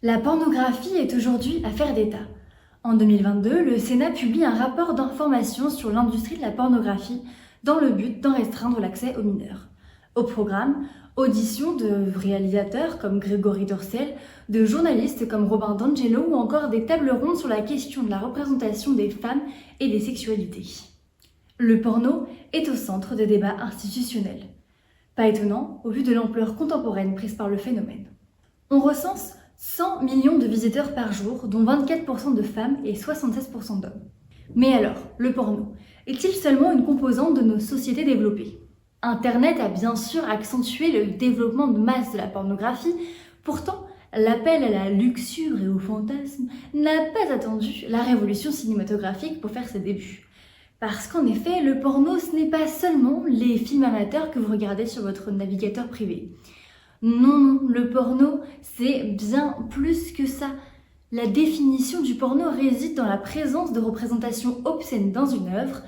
La pornographie est aujourd'hui affaire d'État. En 2022, le Sénat publie un rapport d'information sur l'industrie de la pornographie dans le but d'en restreindre l'accès aux mineurs. Au programme, audition de réalisateurs comme Grégory Dorcel, de journalistes comme Robin D'Angelo ou encore des tables rondes sur la question de la représentation des femmes et des sexualités. Le porno est au centre des débats institutionnels. Pas étonnant au vu de l'ampleur contemporaine prise par le phénomène. On recense 100 millions de visiteurs par jour, dont 24% de femmes et 76% d'hommes. Mais alors, le porno, est-il seulement une composante de nos sociétés développées ? Internet a bien sûr accentué le développement de masse de la pornographie, pourtant l'appel à la luxure et au fantasme n'a pas attendu la révolution cinématographique pour faire ses débuts. Parce qu'en effet, le porno, ce n'est pas seulement les films amateurs que vous regardez sur votre navigateur privé. Non, le porno, c'est bien plus que ça. La définition du porno réside dans la présence de représentations obscènes dans une œuvre.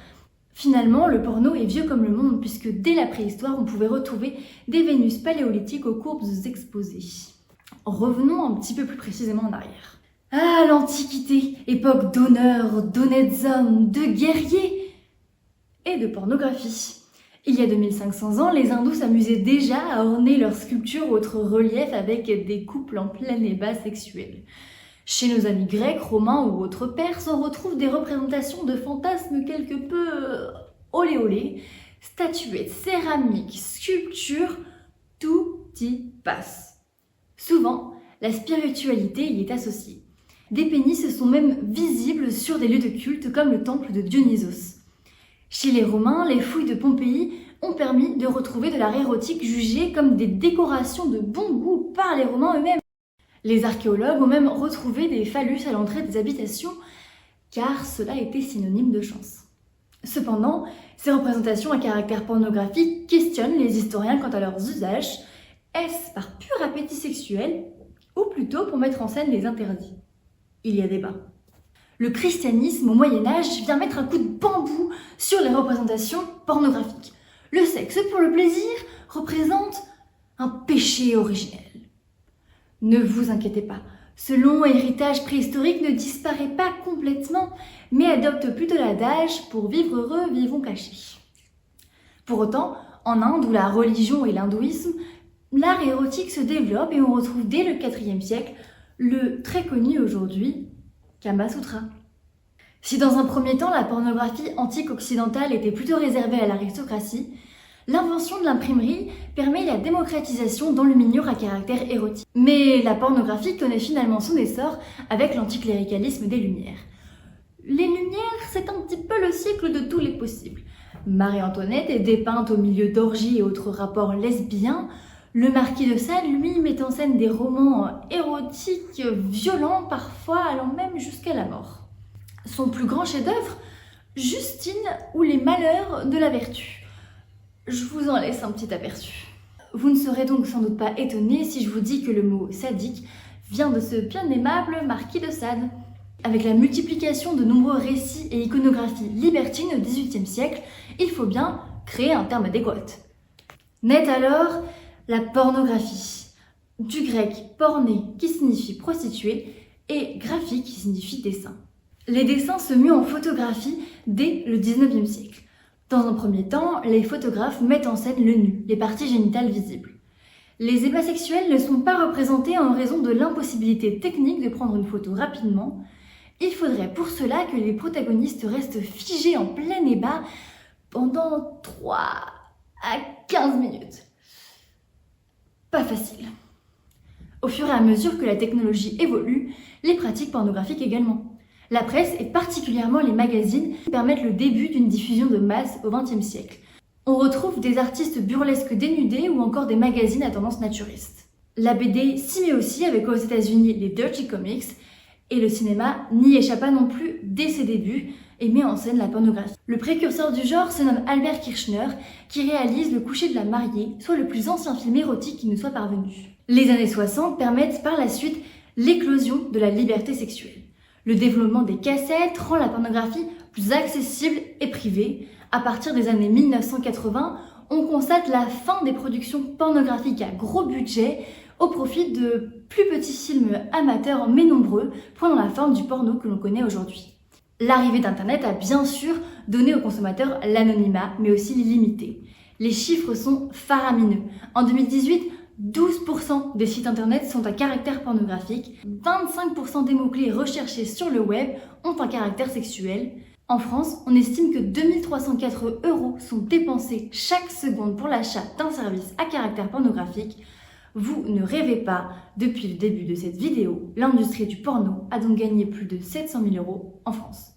Finalement, le porno est vieux comme le monde puisque dès la préhistoire, on pouvait retrouver des Vénus paléolithiques aux courbes exposées. Revenons un petit peu plus précisément en arrière. Ah, l'Antiquité, époque d'honneur, d'honnêtes hommes, de guerriers et de pornographie. Il y a 2500 ans, les hindous s'amusaient déjà à orner leurs sculptures ou autres reliefs avec des couples en plein ébat sexuel. Chez nos amis grecs, romains ou autres perses, on retrouve des représentations de fantasmes quelque peu olé olé, statuettes, céramiques, sculptures, tout y passe. Souvent, la spiritualité y est associée. Des pénis sont même visibles sur des lieux de culte comme le temple de Dionysos. Chez les Romains, les fouilles de Pompéi ont permis de retrouver de l'art érotique jugé comme des décorations de bon goût par les Romains eux-mêmes. Les archéologues ont même retrouvé des phallus à l'entrée des habitations, car cela était synonyme de chance. Cependant, ces représentations à caractère pornographique questionnent les historiens quant à leurs usages. Est-ce par pur appétit sexuel, ou plutôt pour mettre en scène les interdits ? Il y a débat. Le christianisme au Moyen-Âge vient mettre un coup de bambou sur les représentations pornographiques. Le sexe pour le plaisir représente un péché originel. Ne vous inquiétez pas, ce long héritage préhistorique ne disparaît pas complètement, mais adopte plutôt l'adage « pour vivre heureux, vivons cachés ». Pour autant, en Inde, où la religion est l'hindouisme, l'art érotique se développe et on retrouve dès le IVe siècle le très connu aujourd'hui Kama Sutra. Si dans un premier temps la pornographie antique occidentale était plutôt réservée à l'aristocratie, l'invention de l'imprimerie permet la démocratisation dans le milieu à caractère érotique. Mais la pornographie connaît finalement son essor avec l'anticléricalisme des Lumières. Les Lumières, c'est un petit peu le cycle de tous les possibles. Marie-Antoinette est dépeinte au milieu d'orgies et autres rapports lesbiens. Le marquis de Sade, lui, met en scène des romans érotiques, violents, parfois allant même jusqu'à la mort. Son plus grand chef-d'œuvre, Justine ou les malheurs de la vertu. Je vous en laisse un petit aperçu. Vous ne serez donc sans doute pas étonné si je vous dis que le mot sadique vient de ce bien aimable marquis de Sade. Avec la multiplication de nombreux récits et iconographies libertines au XVIIIe siècle, il faut bien créer un terme adéquat. Naît alors la pornographie, du grec porné qui signifie prostituée et graphie qui signifie dessin. Les dessins se muent en photographie dès le XIXe siècle. Dans un premier temps, les photographes mettent en scène le nu, les parties génitales visibles. Les ébats sexuels ne sont pas représentés en raison de l'impossibilité technique de prendre une photo rapidement. Il faudrait pour cela que les protagonistes restent figés en plein ébat pendant 3 à 15 minutes. Pas facile. Au fur et à mesure que la technologie évolue, les pratiques pornographiques également. La presse et particulièrement les magazines permettent le début d'une diffusion de masse au XXe siècle. On retrouve des artistes burlesques dénudés ou encore des magazines à tendance naturiste. La BD s'y met aussi avec aux États-Unis les Dirty Comics et le cinéma n'y échappe pas non plus dès ses débuts et met en scène la pornographie. Le précurseur du genre se nomme Albert Kirchner qui réalise Le coucher de la mariée, soit le plus ancien film érotique qui nous soit parvenu. Les années 60 permettent par la suite l'éclosion de la liberté sexuelle. Le développement des cassettes rend la pornographie plus accessible et privée. À partir des années 1980, on constate la fin des productions pornographiques à gros budget au profit de plus petits films amateurs mais nombreux, prenant la forme du porno que l'on connaît aujourd'hui. L'arrivée d'Internet a bien sûr donné aux consommateurs l'anonymat, mais aussi l'illimité. Les chiffres sont faramineux. En 2018, 12% des sites internet sont à caractère pornographique, 25% des mots-clés recherchés sur le web ont un caractère sexuel. En France, on estime que 2304 € sont dépensés chaque seconde pour l'achat d'un service à caractère pornographique. Vous ne rêvez pas, depuis le début de cette vidéo, l'industrie du porno a donc gagné plus de 700 000 € en France.